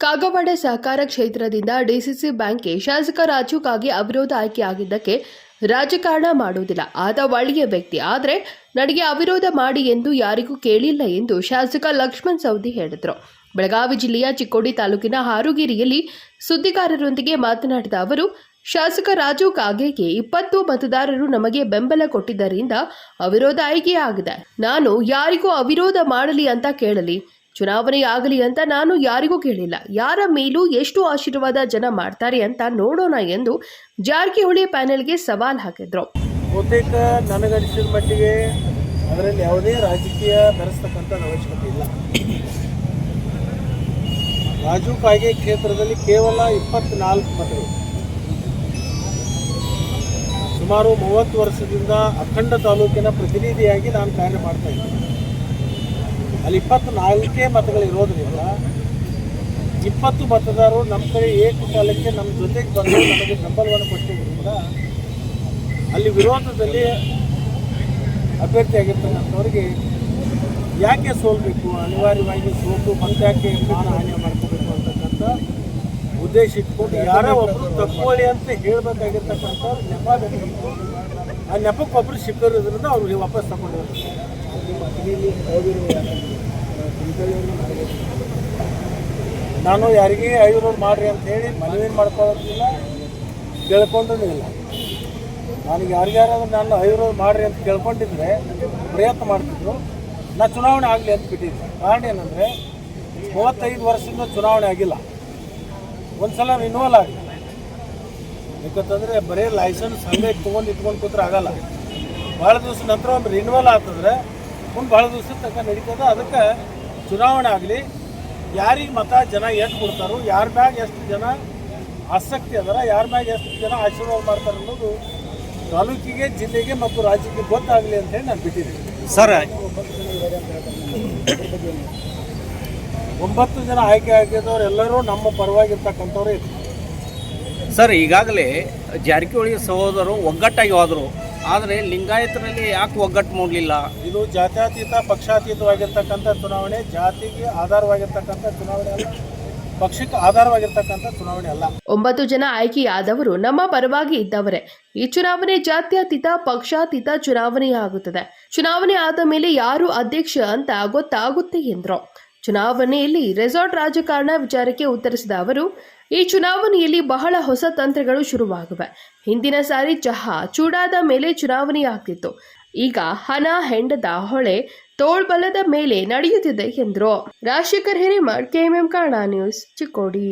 ಕಾಗವಾಡ ಸಹಕಾರ ಕ್ಷೇತ್ರದಿಂದ ಡಿಸಿಸಿ ಬ್ಯಾಂಕ್ಗೆ ಶಾಸಕ ರಾಜು ಕಾಗೆ ಅವಿರೋಧ ಆಯ್ಕೆಯಾಗಿದ್ದಕ್ಕೆ ರಾಜಕಾರಣ ಮಾಡುವುದಿಲ್ಲ. ಆತ ಒಳ್ಳೆಯ ವ್ಯಕ್ತಿ, ಆದರೆ ನನಗೆ ಅವಿರೋಧ ಮಾಡಿ ಎಂದು ಯಾರಿಗೂ ಕೇಳಿಲ್ಲ ಎಂದು ಶಾಸಕ ಲಕ್ಷ್ಮಣ್ ಸವದಿ ಹೇಳಿದರು. ಬೆಳಗಾವಿ ಜಿಲ್ಲೆಯ ಚಿಕ್ಕೋಡಿ ತಾಲೂಕಿನ ಹಾರುಗಿರಿಯಲ್ಲಿ ಸುದ್ದಿಗಾರರೊಂದಿಗೆ ಮಾತನಾಡಿದ ಅವರು, ಶಾಸಕ ರಾಜು ಕಾಗೆಗೆ 20 ಮತದಾರರು ನಮಗೆ ಬೆಂಬಲ ಕೊಟ್ಟಿದ್ದರಿಂದ ಅವಿರೋಧ ಆಯ್ಕೆಯಾಗಿದೆ. ನಾನು ಯಾರಿಗೂ ಅವಿರೋಧ ಮಾಡಲಿ ಅಂತ ಕೇಳಲಿ, ಚುನಾವಣೆ ಆಗಲಿ ಅಂತ ನಾನು ಯಾರಿಗೂ ಕೇಳಿಲ್ಲ. ಯಾರ ಮೇಲೂ ಎಷ್ಟು ಆಶೀರ್ವಾದ ಜನ ಮಾಡ್ತಾರೆ ಅಂತ ನೋಡೋಣ ಎಂದು ಜಾರಕಿಹೊಳಿ ಪ್ಯಾನೆಲ್ಗೆ ಸವಾಲ್ ಹಾಕಿದ್ರು. ಬಹುತೇಕ ನನಗನಿಸಿದ ಮಟ್ಟಿಗೆ ಅದರಲ್ಲಿ ಯಾವುದೇ ರಾಜಕೀಯ ಬೆರೆಸ್ತಕ್ಕಂಥ ಅವಶ್ಯಕತೆ ಇಲ್ಲ. ರಾಜು ಕಾಗೆ ಕ್ಷೇತ್ರದಲ್ಲಿ ಕೇವಲ 24 ಮತಗಳು. ಸುಮಾರು 30 ವರ್ಷದಿಂದ ಅಖಂಡ ತಾಲೂಕಿನ ಪ್ರತಿನಿಧಿಯಾಗಿ ನಾನು ಕಾರ್ಯ ಮಾಡ್ತಾ ಇದ್ದೀನಿ. ಅಲ್ಲಿ 24 ಮತಗಳಿರೋದ್ರಿಂದ 20 ಮತದಾರರು ನಮ್ಮ ಕಡೆ ಏಕಕಾಲಕ್ಕೆ ನಮ್ಮ ಜೊತೆಗೆ ಬಂದು ನಮಗೆ ಬೆಂಬಲವನ್ನು ಕೊಟ್ಟಿದ್ದರಿಂದ ಅಲ್ಲಿ ವಿರೋಧದಲ್ಲಿ ಅಭ್ಯರ್ಥಿಯಾಗಿರ್ತಕ್ಕಂಥವ್ರಿಗೆ ಯಾಕೆ ಸೋಲ್ಬೇಕು, ಅನಿವಾರ್ಯವಾಗಿ ಸೋಲು ಮತ್ತೆ ಯಾಕೆ ಮಾನಹಾನಿ ಮಾಡ್ಕೋಬೇಕು ಅಂತಕ್ಕಂಥ ಉದ್ದೇಶ ಇಟ್ಕೊಂಡು ಯಾರೋ ಒಬ್ಬರು ತಪ್ಪೋಳಿ ಅಂತ ಹೇಳಬೇಕಾಗಿರ್ತಕ್ಕಂಥವ್ರು ನೆಪ ಬೇಕಾಗಿತ್ತು. ಆ ನೆಪಕ್ಕೊಬ್ಬರು ಸಿಕ್ಕಿರೋದ್ರಿಂದ ಅವ್ರಿಗೆ ವಾಪಸ್ ತಗೊಂಡು ಹೋಗ್ತಾರೆ. ನಾನು ಯಾರಿಗೆ ಐನೂರು ಮಾಡಿರಿ ಅಂತ ಹೇಳಿ ಮನವೇನು ಮಾಡ್ಕೊಳ್ಳೋದಿಲ್ಲ, ಕೇಳ್ಕೊಂಡೂ ಇಲ್ಲ. ನನಗೆ ಯಾರಿಗಾರಾದ್ರೂ ನಾನು 500 ಮಾಡಿರಿ ಅಂತ ಕೇಳ್ಕೊಂಡಿದ್ರೆ ಪ್ರಯತ್ನ ಮಾಡ್ತಿದ್ರು. ನಾನು ಚುನಾವಣೆ ಆಗಲಿ ಅಂತ ಬಿಟ್ಟಿದ್ದೆ. ಕಾರಣ ಏನಂದರೆ 35 ವರ್ಷದಿಂದ ಚುನಾವಣೆ ಆಗಿಲ್ಲ. ಒಂದು ಸಲ ರಿನ್ಯೂವಲ್ ಆಗಲಿ, ಯಾಕಂತಂದರೆ ಬರೀ ಲೈಸೆನ್ಸ್ ಹಂಗೆ ಇಟ್ಕೊಂಡು ಕೂತ್ರೆ ಆಗಲ್ಲ. ಭಾಳ ದಿವಸ ನಂತರ ಒಂದು ರಿನ್ಯೂವಲ್ ಆಗ್ತಂದ್ರೆ ಮುಂದೆ ಭಾಳ ದಿವಸದ ತನಕ ನಡೀತದೆ. ಅದಕ್ಕೆ ಚುನಾವಣೆ ಆಗಲಿ, ಯಾರಿಗೆ ಮತ ಜನ ಎಷ್ಟು ಕೊಡ್ತಾರೋ, ಯಾರ ಮ್ಯಾಗ ಎಷ್ಟು ಜನ ಆಸಕ್ತಿ ಅದರ, ಯಾರ ಮ್ಯಾಗ ಎಷ್ಟು ಜನ ಆಶೀರ್ವಾದ ಮಾಡ್ತಾರೆ ಅನ್ನೋದು ತಾಲೂಕಿಗೆ, ಜಿಲ್ಲೆಗೆ ಮತ್ತು ರಾಜ್ಯಕ್ಕೆ ಗೊತ್ತಾಗಲಿ ಅಂತೇಳಿ ನಾನು ಬಿಟ್ಟಿದ್ದೀನಿ. ಸರ್, 9 ಜನ ಆಯ್ಕೆ ಆಗಿದ್ದವ್ರು ಎಲ್ಲರೂ ನಮ್ಮ ಪರವಾಗಿರ್ತಕ್ಕಂಥವ್ರೇ ಇತ್ತು. ಸರ್, ಈಗಾಗಲೇ ಜಾರಕಿಹೊಳಿ ಸಹೋದರರು ಒಗ್ಗಟ್ಟಾಗಿ ಹೋದರು, ಆದರೆ ಲಿಂಗಾಯತರಲ್ಲಿ ಯಾಕೆ ಒಗ್ಗಟ್ಟು ಮಾಡಲಿಲ್ಲ? ಇದು ಜಾತ್ಯತೀತ ಪಕ್ಷಾತೀತವಾಗಿರ್ತಕ್ಕಂಥ ಚುನಾವಣೆ, ಜಾತಿಗೆ ಆಧಾರವಾಗಿರ್ತಕ್ಕಂಥ ಚುನಾವಣೆ ಅಲ್ಲ, ಪಕ್ಷಕ್ಕೆ ಆಧಾರವಾಗಿರ್ತಕ್ಕಂಥ ಚುನಾವಣೆ ಅಲ್ಲ. 9 ಜನ ಆಯ್ಕೆಯಾದವರು ನಮ್ಮ ಪರವಾಗಿ ಇದ್ದವರೇ. ಈ ಚುನಾವಣೆ ಜಾತ್ಯತೀತ ಪಕ್ಷಾತೀತ ಚುನಾವಣೆಯಾಗುತ್ತದೆ. ಚುನಾವಣೆ ಆದ ಮೇಲೆ ಯಾರು ಅಧ್ಯಕ್ಷ ಅಂತ ಗೊತ್ತಾಗುತ್ತೆ ಎಂದರು. ಚುನಾವಣೆಯಲ್ಲಿ ರೆಸಾರ್ಟ್ ರಾಜಕಾರಣ ವಿಚಾರಕ್ಕೆ ಉತ್ತರಿಸಿದ ಅವರು, ಈ ಚುನಾವಣೆಯಲ್ಲಿ ಬಹಳ ಹೊಸ ತಂತ್ರಗಳು ಶುರುವಾಗಿವೆ. ಹಿಂದಿನ ಸಾರಿ ಚಹಾ ಚೂಡಾದ ಮೇಲೆ ಚುನಾವಣೆಯಾಗ್ತಿತ್ತು. ಈಗ ಹಣ ಹೆಂಡದ ಹೊಳೆ ತೋಳ್ಬಲದ ಮೇಲೆ ನಡೆಯುತ್ತಿದೆ ಎಂದರು. Rajashekhar Hiremath, KMM Kannada news, Chikkodi.